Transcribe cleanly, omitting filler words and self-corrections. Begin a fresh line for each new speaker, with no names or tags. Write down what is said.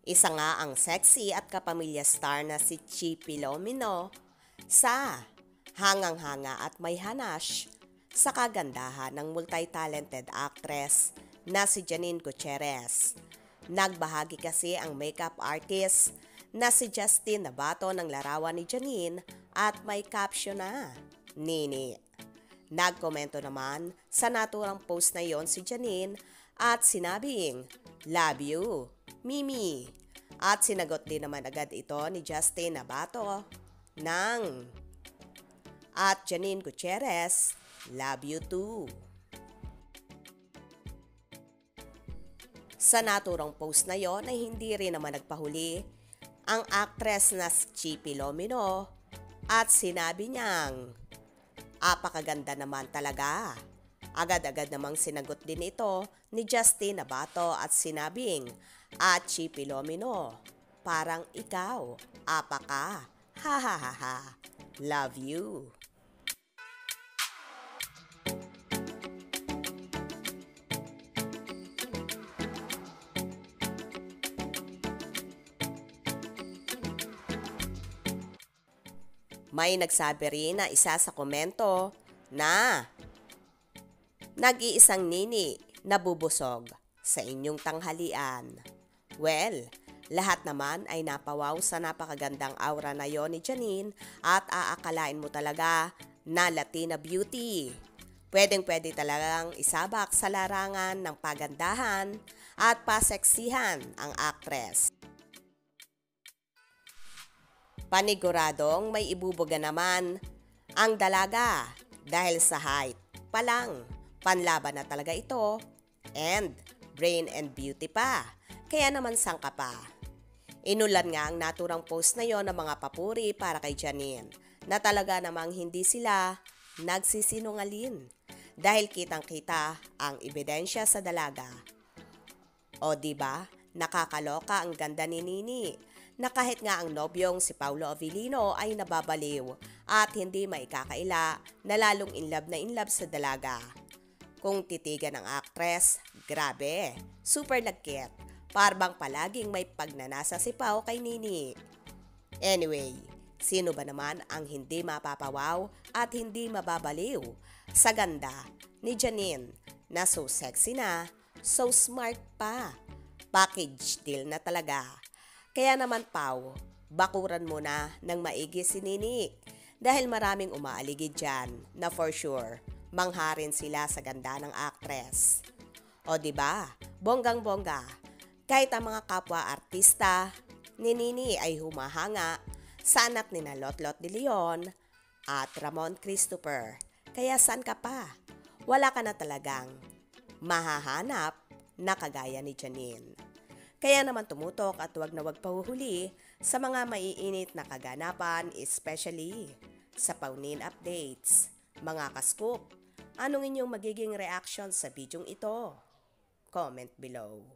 Isa nga ang sexy at kapamilya star na si Chi Filomeno sa hangang-hanga at may hanash sa kagandahan ng multi-talented actress na si Janine Gutierrez. Nagbahagi kasi ang makeup artist na si Justin Nabato ng larawan ni Janine at may caption na, "Nini." Nagkomento naman sa naturang post na yon si Janine at sinabing, "Love you, Mimi." At sinagot din naman agad ito ni Justin Nabato ng at Janine Gutierrez, "Love you too." Sa naturang post na yon ay hindi rin naman nagpahuli ang actress na si Chi Filomeno at sinabi niyang, "Apakaganda naman talaga." Agad-agad namang sinagot din ito ni Justin Nabato at sinabing, Chi Filomeno, parang ikaw, apaka, ha ha ha ha, love you." May nagsabi rin na isa sa komento na nag-iisang nini nabubusog sa inyong tanghalian. Well, lahat naman ay napawaw sa napakagandang aura na yon ni Janine at aakalain mo talaga na Latina beauty. Pwedeng-pwede talagang isabak sa larangan ng pagandahan at paseksihan ang actress. Paniguradong may ibubuga naman ang dalaga dahil sa height pa lang. Panlaban na talaga ito and brain and beauty pa. Kaya naman sangka pa. Inulan nga ang naturang post na yon ng mga papuri para kay Janine na talaga namang hindi sila nagsisinungalin dahil kitang-kita ang ebidensya sa dalaga. O diba, nakakaloka ang ganda ni Nini na kahit nga ang nobyong si Paulo Avellino ay nababaliw at hindi maikakaila na lalong in love sa dalaga. Kung titigan ng actress, grabe, super lagkit, parbang palaging may pagnanasa si Pao kay Nini. Anyway, sino ba naman ang hindi mapapawaw at hindi mababaliw sa ganda ni Janine na so sexy na, so smart pa, package deal na talaga. Kaya naman Pao, bakuran mo na ng maigi si Nini dahil maraming umaaligid dyan na for sure mangharin sila sa ganda ng actress. O diba, bonggang-bongga, kahit ang mga kapwa artista ni Nini ay humahanga sa anak ni na Lotlot de Leon at Ramon Christopher. Kaya saan ka pa? Wala ka na talagang mahahanap na kagaya ni Janine. Kaya naman tumutok at wag na wag pahuhuli sa mga maiinit na kaganapan, especially sa Paunin updates. Mga ka-scoop, anong inyong magiging reaction sa bidyong ito? Comment below.